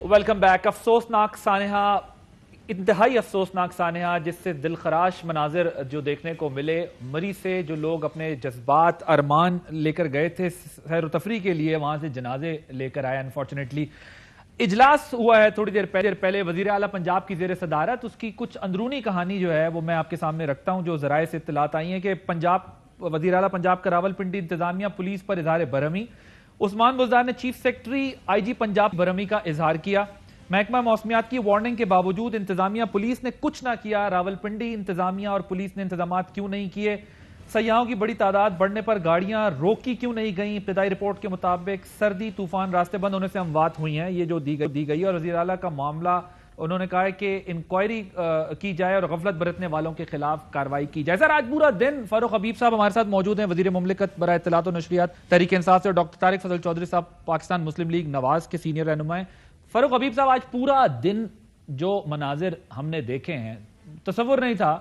Welcome back. अफसोसनाक सानहा, इंतहाई अफसोसनाक सानहा जिससे दिलखराश मनाजिर जो देखने को मिले। मरी से जो लोग अपने जज्बात अरमान लेकर गए थे सैर तफरी के लिए, वहां से जनाजे लेकर आए। अनफॉर्चुनेटली इजलास हुआ है थोड़ी देर पहले वजीर आला पंजाब की जेर सदारत। उसकी कुछ अंदरूनी कहानी जो है वो मैं आपके सामने रखता हूं। जो जराए से इत्तलात आई है कि वजीर आला पंजाब का रावलपिंडी इंतजामिया पुलिस पर इजहार बरहमी। उस्मान बुज़दार ने चीफ सेक्रेटरी आईजी पंजाब बरहमी का इजहार किया। महकमा मौसमियात की वार्निंग के बावजूद इंतजामिया पुलिस ने कुछ ना किया। रावलपिंडी इंतजामिया और पुलिस ने इंतजाम क्यों नहीं किए? सयाहों की बड़ी तादाद बढ़ने पर गाड़ियां रोकी क्यों नहीं गई? इब्तदाई रिपोर्ट के मुताबिक सर्दी तूफान रास्ते बंद होने से अमवात हुई हैं, ये जो दी गई। और वज़ीर आला का मामला उन्होंने कहा है कि इंक्वायरी की जाए और गफलत बरतने वालों के खिलाफ कार्रवाई की जाए। सर, आज पूरा दिन फारूक हबीब साहब हमारे साथ मौजूद हैं, वजीर मुमलिकत बराए इत्तलात और नशरियात तहरीक इंसाफ से, और डॉक्टर तारिक फजल चौधरी साहब पाकिस्तान मुस्लिम लीग नवाज के सीनियर रहनुमा हैं। फारूक हबीब साहब, आज पूरा दिन जो मनाजिर हमने देखे हैं, तसव्वुर नहीं था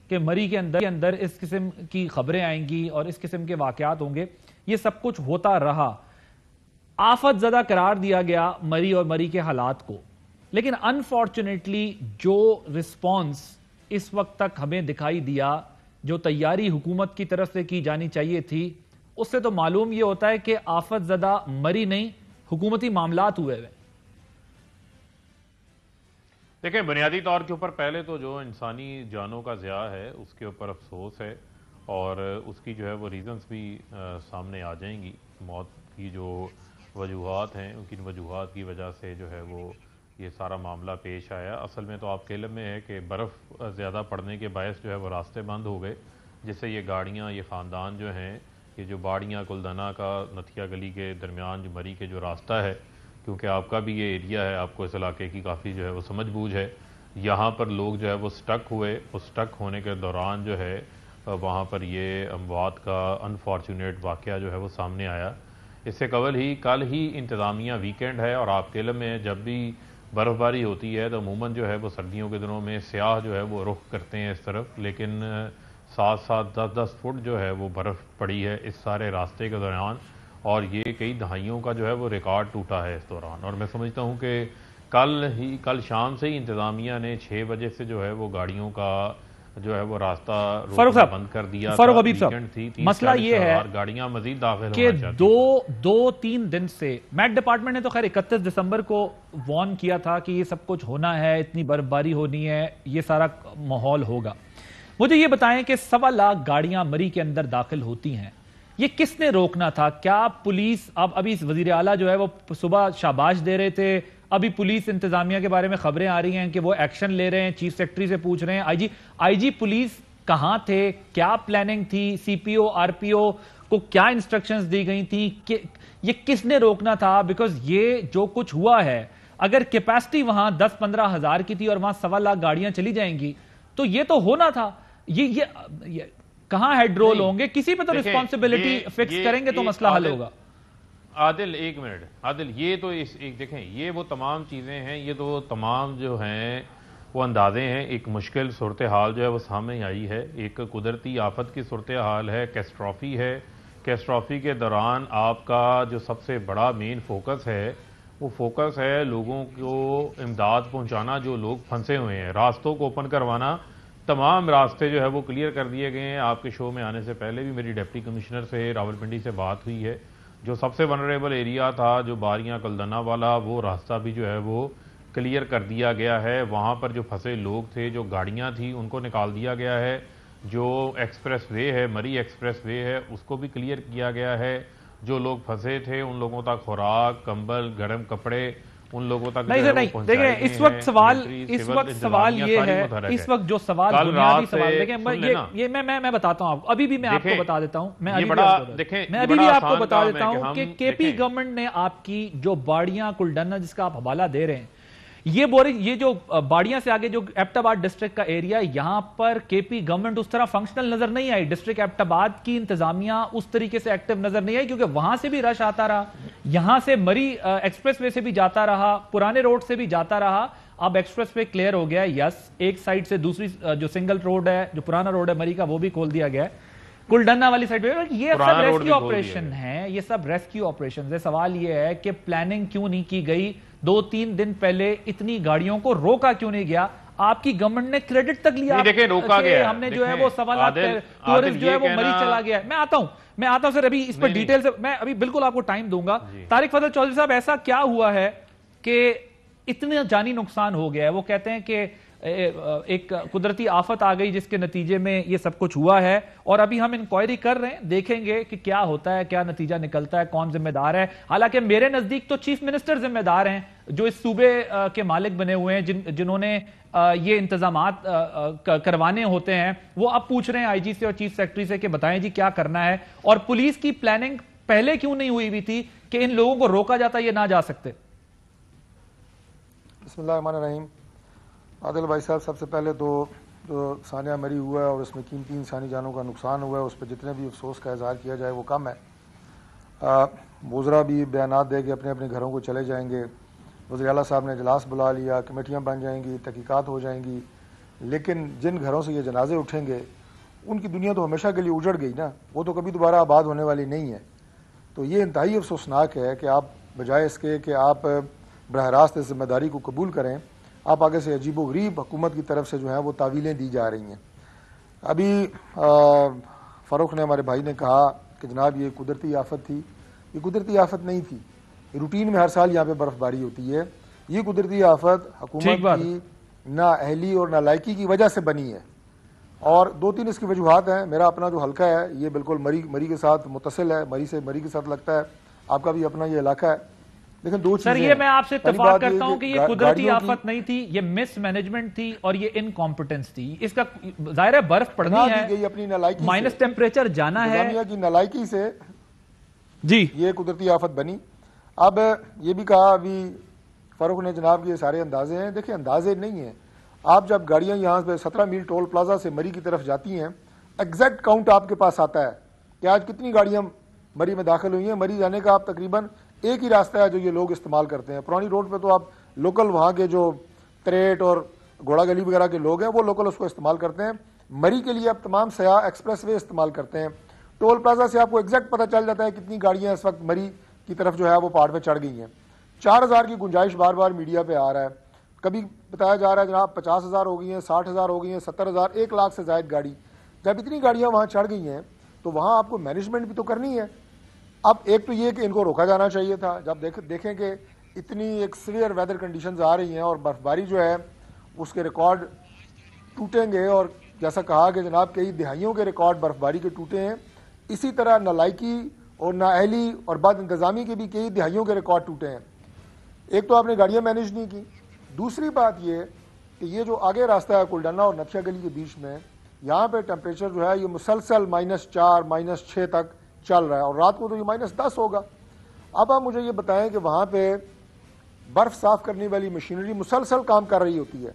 कि मरी के अंदर इस किस्म की खबरें आएंगी और इस किस्म के वाकयात होंगे। ये सब कुछ होता रहा, आफत ज़दा करार दिया गया मरी और मरी के हालात को। लेकिन अनफॉर्चुनेटली जो रिस्पॉन्स इस वक्त तक हमें दिखाई दिया, जो तैयारी हुकूमत की तरफ से की जानी चाहिए थी, उससे तो मालूम यह होता है कि आफत ज़दा मरी नहीं, हुकूमती मामलात हुए हुए। देखें, बुनियादी तौर के ऊपर पहले तो जो इंसानी जानों का ज़िया है उसके ऊपर अफसोस है, और उसकी जो है वो रीज़न्स भी सामने आ जाएंगी। मौत की जो वजूहात हैं, उनकी वजूहात की वजह से जो है वो ये सारा मामला पेश आया। असल में तो आपके इल्म में है कि बर्फ़ ज़्यादा पड़ने के बायस जो है वो रास्ते बंद हो गए, जिससे ये गाड़ियाँ, ये ख़ानदान जो हैं, ये जो बाड़ियाँ कुलदना का नथिया गली के दरमियान जो मरी के जो रास्ता है, क्योंकि आपका भी ये एरिया है, आपको इस इलाके की काफ़ी जो है वो समझ बूझ है। यहाँ पर लोग जो है वो स्टक हुए, उस स्टक होने के दौरान जो है वहाँ पर ये अमवात का अनफॉर्चुनेट वाक़या जो है वो सामने आया। इससे कल ही इंतज़ामिया वीकेंड है, और आपके इल्म में जब भी बर्फ़बारी होती है तो अमूमन जो है वो सर्दियों के दिनों में सियाह जो है वो रुख करते हैं इस तरफ, लेकिन 7-7, 10-10 फुट जो है वो बर्फ़ पड़ी है इस सारे रास्ते के दौरान, और ये कई दहाइयों का जो है वो रिकॉर्ड टूटा है इस दौरान। और मैं समझता हूँ कि कल शाम से ही इंतज़ामिया ने 6 बजे से जो है वो गाड़ियों का जो है वो रास्ता बंद कर दिया। फारूक हबीब साहब, मसला ये है गाड़ियां मजीद दाखिल कि दो तीन दिन से मैट डिपार्टमेंट ने तो खैर 31 दिसंबर को वार्न किया था कि ये सब कुछ होना है, इतनी बर्फबारी होनी है, ये सारा माहौल होगा। मुझे ये बताएं कि 1.25 लाख गाड़ियां मरी के अंदर दाखिल होती हैं, ये किसने रोकना था? क्या पुलिस? अब अभी वजीर आला जो है वो सुबह शाबाश दे रहे थे, अभी पुलिस इंतजामिया के बारे में खबरें आ रही हैं कि वो एक्शन ले रहे हैं, चीफ सेक्रेटरी से पूछ रहे हैं। आईजी पुलिस कहां थे? क्या प्लानिंग थी? सीपीओ आरपीओ को क्या इंस्ट्रक्शंस दी गई थी कि ये किसने रोकना था? बिकॉज ये जो कुछ हुआ है, अगर कैपेसिटी वहां 10-15 हजार की थी और वहां 1.25 लाख गाड़ियां चली जाएंगी तो ये तो होना था। ये कहां हेड रोल होंगे? किसी पे तो रिस्पॉन्सिबिलिटी फिक्स करेंगे तो मसला हल होगा। आदिल, एक मिनट आदिल, ये तो देखें, ये वो तमाम चीज़ें हैं, ये तो तमाम जो हैं वो अंदाजे हैं। एक मुश्किल सूरत हाल जो है वो सामने आई है, एक कुदरती आफत की सूरत हाल है, कैस्ट्रॉफी है। कैस्ट्रॉफी के दौरान आपका जो सबसे बड़ा मेन फोकस है वो फोकस है लोगों को इमदाद पहुँचाना, जो लोग फंसे हुए हैं, रास्तों को ओपन करवाना। तमाम रास्ते जो है वो क्लियर कर दिए गए हैं। आपके शो में आने से पहले भी मेरी डिप्टी कमिश्नर से रावलपिंडी से बात हुई है। जो सबसे वनरेबल एरिया था, जो बारियां कुलदना वाला, वो रास्ता भी जो है वो क्लियर कर दिया गया है। वहाँ पर जो फंसे लोग थे, जो गाड़ियाँ थी, उनको निकाल दिया गया है। जो एक्सप्रेस वे है, मरी एक्सप्रेस वे है, उसको भी क्लियर किया गया है। जो लोग फंसे थे उन लोगों तक खुराक, कंबल, गर्म कपड़े उन लोगों तक नहीं देखिए, इस वक्त सवाल ये है, इस वक्त जो सवाल बुनियादी सवाल देखें, ये मैं बताता हूं आपको, अभी भी मैं आपको बता देता हूं, मैं अभी भी आपको बता देता हूं कि केपी गवर्नमेंट ने आपकी जो बाड़ियां कुलडना जिसका आप हवाला दे रहे हैं, ये जो बाड़ियां से आगे जो एबटाबाद डिस्ट्रिक्ट का एरिया, यहां पर केपी गवर्नमेंट उस तरह फंक्शनल नजर नहीं आई। डिस्ट्रिक्ट एबटाबाद की इंतजामिया उस तरीके से एक्टिव नजर नहीं आई, क्योंकि वहां से भी रश आता रहा, यहां से मरी एक्सप्रेस वे से भी जाता रहा, पुराने रोड से भी जाता रहा। अब एक्सप्रेस वे क्लियर हो गया है, यस, एक साइड से दूसरी जो सिंगल रोड है, जो पुराना रोड है मरी का, वो भी खोल दिया गया है। कुलडन्ना वाली साइड पे ये सब रेस्क्यू ऑपरेशन है, ये सब रेस्क्यू ऑपरेशन है। सवाल ये है कि प्लानिंग क्यों नहीं की गई 2-3 दिन पहले इतनी गाड़ियों को रोका क्यों नहीं गया? आपकी गवर्नमेंट ने क्रेडिट तक लिया। देखिए रोका गया, हमने जो है वो 1.25 लाख टूरिस्ट जो है वो मरी चला गया है। मैं आता हूं सर, अभी इस पर डिटेल से मैं अभी बिल्कुल आपको टाइम दूंगा। तारिक फजल चौधरी साहब, ऐसा क्या हुआ है कि इतना जानी नुकसान हो गया है? वो कहते हैं कि एक कुदरती आफत आ गई जिसके नतीजे में ये सब कुछ हुआ है, और अभी हम इंक्वायरी कर रहे हैं, देखेंगे कि क्या होता है, क्या नतीजा निकलता है, कौन जिम्मेदार है। हालांकि मेरे नजदीक तो चीफ मिनिस्टर जिम्मेदार हैं, जो इस सूबे के मालिक बने हुए हैं, जिन्होंने ये इंतजामात करवाने होते हैं। वो अब पूछ रहे हैं आईजी से और चीफ सेक्रेटरी से कि बताएं जी क्या करना है, और पुलिस की प्लानिंग पहले क्यों नहीं हुई हुई थी कि इन लोगों को रोका जाता, ये ना जा सकते। बिस्मिल्लाहिर्रहमानिर्रहीम। आदिल भाई साहब, सबसे पहले तो जो सानिया मरी हुआ है और उसमें कीमती इंसानी जानों का नुकसान हुआ है, उस पर जितने भी अफसोस का इजहार किया जाए वो कम है। वज़रा भी बयानात दे के अपने अपने घरों को चले जाएंगे, वज़ीर आला साहब ने इजलास बुला लिया, कमेटियाँ बन जाएंगी, तहकीकात हो जाएंगी, लेकिन जिन घरों से ये जनाजे उठेंगे उनकी दुनिया तो हमेशा के लिए उजड़ गई ना, वो तो कभी दोबारा आबाद होने वाली नहीं है। तो ये इंतहाई अफसोसनाक है कि आप बजाय इसके कि आप बरह रास्त इस जिम्मेदारी को कबूल करें, आप आगे से अजीब व गरीब हुकूमत की तरफ से जो है वो तावीलें दी जा रही हैं। अभी फ़ारूक ने, हमारे भाई ने कहा कि जनाब ये कुदरती आफत थी। ये कुदरती आफत नहीं थी, रूटीन में हर साल यहाँ पे बर्फबारी होती है। ये कुदरती आफत हुकूमत की नाअहली और नालायकी की वजह से बनी है, और 2-3 इसकी वजूहात हैं। मेरा अपना जो हल्का है ये बिल्कुल मरी के साथ मुतसिल है, मरी के साथ लगता है। आपका भी अपना ये इलाका है। लेकिन दो चीजें, सर ये मैं आपसे इत्तेफाक करता हूं कि ये कुदरती आफत नहीं थी, ये मिसमैनेजमेंट थी और ये इनकॉम्पिटेंस थी। इसका जाहिर है बर्फ पड़नी है, अपनी नालायकी, माइनस टेम्परेचर जाना है की नालायकी से जी ये कुदरती आफत बनी। अब ये भी कहा अभी फारूक ने जनाब के सारे अंदाजे हैं। देखिए अंदाजे नहीं है, आप जब गाड़ियां यहाँ पे 17 मील टोल प्लाजा से मरी की तरफ जाती हैं, एग्जैक्ट काउंट आपके पास आता है कि आज कितनी गाड़ियां मरी में दाखिल हुई हैं। मरी जाने का आप तकरीबन एक ही रास्ता है जो ये लोग इस्तेमाल करते हैं। पुरानी रोड पे तो आप लोकल वहाँ के जो त्रेट और घोड़ा गली वगैरह के लोग हैं वो लोकल उसको इस्तेमाल करते हैं। मरी के लिए आप तमाम सयाह एक्सप्रेस वे इस्तेमाल करते हैं। टोल प्लाजा से आपको एग्जैक्ट पता चल जाता है कितनी गाड़ियाँ इस वक्त मरी की तरफ जो है वो पहाड़ पर चढ़ गई हैं। 4000 की गुंजाइश बार बार मीडिया पर आ रहा है, कभी बताया जा रहा है जनाब 50,000 हो गई हैं, 60,000 हो गई हैं, 70,000, 1 लाख से ज़ायद गाड़ी। जब इतनी गाड़ियाँ वहाँ चढ़ गई हैं तो वहाँ आपको मैनेजमेंट भी तो करनी है। अब एक तो ये कि इनको रोका जाना चाहिए था। जब देखें कि इतनी एक सीवियर वेदर कंडीशंस आ रही हैं और बर्फबारी जो है उसके रिकॉर्ड टूटेंगे, और जैसा कहा कि जनाब कई दिहाइयों के रिकॉर्ड बर्फबारी के टूटे हैं, इसी तरह नालायकी और नाअहली और बद इंतज़ामी के भी कई दिहाइयों के रिकॉर्ड टूटे हैं। एक तो आपने गाड़ियाँ मैनेज नहीं की, दूसरी बात ये कि ये जो आगे रास्ता है कुलडन्ना और नक्शा गली के बीच में, यहाँ पे टेम्परेचर जो है ये मुसलसल -4 -6 तक चल रहा है, और रात को तो ये -10 होगा। अब आप मुझे ये बताएं कि वहाँ पे बर्फ़ साफ़ करने वाली मशीनरी मुसलसल काम कर रही होती है।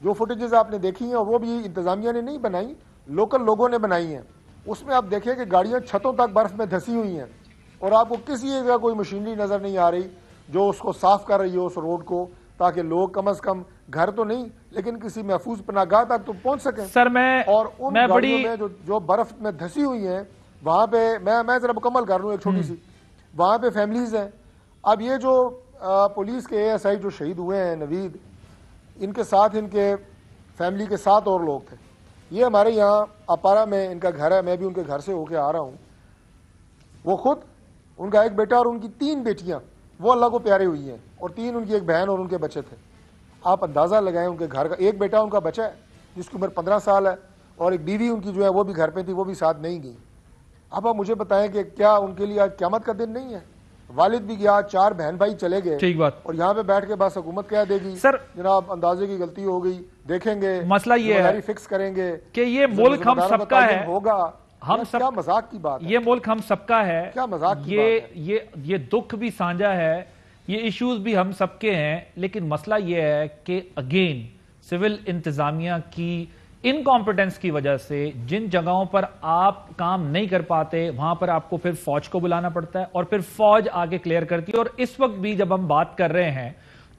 जो फुटेजेस आपने देखी हैं और वो भी इंतज़ामिया ने नहीं बनाई, लोकल लोगों ने बनाई हैं, उसमें आप देखें कि गाड़ियाँ छतों तक बर्फ़ में धंसी हुई हैं और आपको किसी जगह कोई मशीनरी नज़र नहीं आ रही जो उसको साफ़ कर रही हो उस रोड को, ताकि लोग कम से कम घर तो नहीं लेकिन किसी महफूज पनागाह तक तो पहुँच सकें। सर मैं और उन गाड़ियों में जो बर्फ़ में धंसी हुई हैं वहाँ पे मैं ज़रा मुकम्मल कर लूँ एक छोटी सी, वहाँ पे फैमिलीज़ हैं। अब ये जो पुलिस के ASI जो शहीद हुए हैं नवीद, इनके साथ इनके फैमिली के 7 और लोग थे। ये हमारे यहाँ अपारा में इनका घर है, मैं भी उनके घर से होके आ रहा हूँ। वो खुद, उनका एक बेटा और उनकी 3 बेटियाँ वो अल्लाह को प्यारे हुई हैं, और 3 उनकी एक बहन और उनके बच्चे थे। आप अंदाज़ा लगाएं उनके घर का। एक बेटा उनका बच्चा है जिसकी उम्र 15 साल है, और एक बीवी उनकी जो है वो भी घर पे थी, वो भी साथ नहीं गई। अब आप मुझे बताएं कि क्या उनके लिए आज क़यामत का दिन नहीं है? वालिद भी गया, 4 बहन भाई चले गए, ठीक बात, और यहाँ पे बैठ के बस हुकूमत क्या देगी, सर जनाब अंदाजे की गलती हो गई, देखेंगे, मसला ये है फिक्स करेंगे कि ये मुल्क हम सबका है, होगा हम सब, क्या मजाक की बात है? ये मुल्क हम सबका है, क्या मजाक की बात है? ये दुख भी साझा है, ये इश्यूज भी हम सबके हैं, लेकिन मसला ये है कि अगेन सिविल इंतजामिया की इनकॉम्पिटेंस की वजह से जिन जगहों पर आप काम नहीं कर पाते वहां पर आपको फिर फौज को बुलाना पड़ता है और फिर फौज आगे क्लियर करती है। और इस वक्त भी जब हम बात कर रहे हैं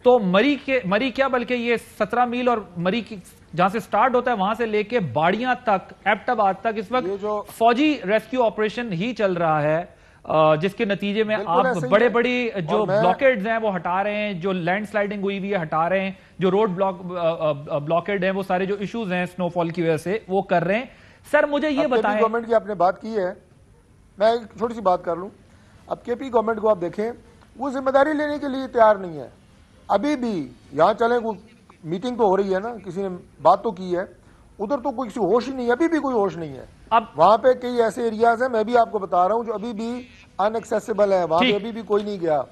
तो मरी क्या बल्कि ये 17 मील और मरी की जहां से स्टार्ट होता है वहां से लेके बाड़ियां तक, एबटाबाद तक इस वक्त फौजी रेस्क्यू ऑपरेशन ही चल रहा है। जिसके नतीजे में बिल्कुल आप ऐसे ही बड़े है। बड़ी जो और मैं- ब्लॉकेड्स हैं वो हटा रहे हैं, जो लैंडस्लाइडिंग हुई हुई है हटा रहे हैं, जो रोड ब्लॉकेड है वो सारे जो इश्यूज हैं स्नोफॉल की वजह से वो कर रहे हैं। सर मुझे ये अब केपी बताएं, गवर्नमेंट की आपने बात की है, मैं एक छोटी सी बात कर लूं। अब केपी गवर्नमेंट को आप देखें, वो जिम्मेदारी लेने के लिए तैयार नहीं है। अभी भी यहाँ चले, कोई मीटिंग तो हो रही है ना, किसी ने बात तो की है, उधर तो कोई होश ही नहीं है, अभी भी कोई होश नहीं है। अब वहां पे कई ऐसे एरियाज हैं, मैं भी आपको बता रहा हूं, जो अभी भी अनएक्सेसिबल है, वहां पे ठीक। अभी भी कोई नहीं गया।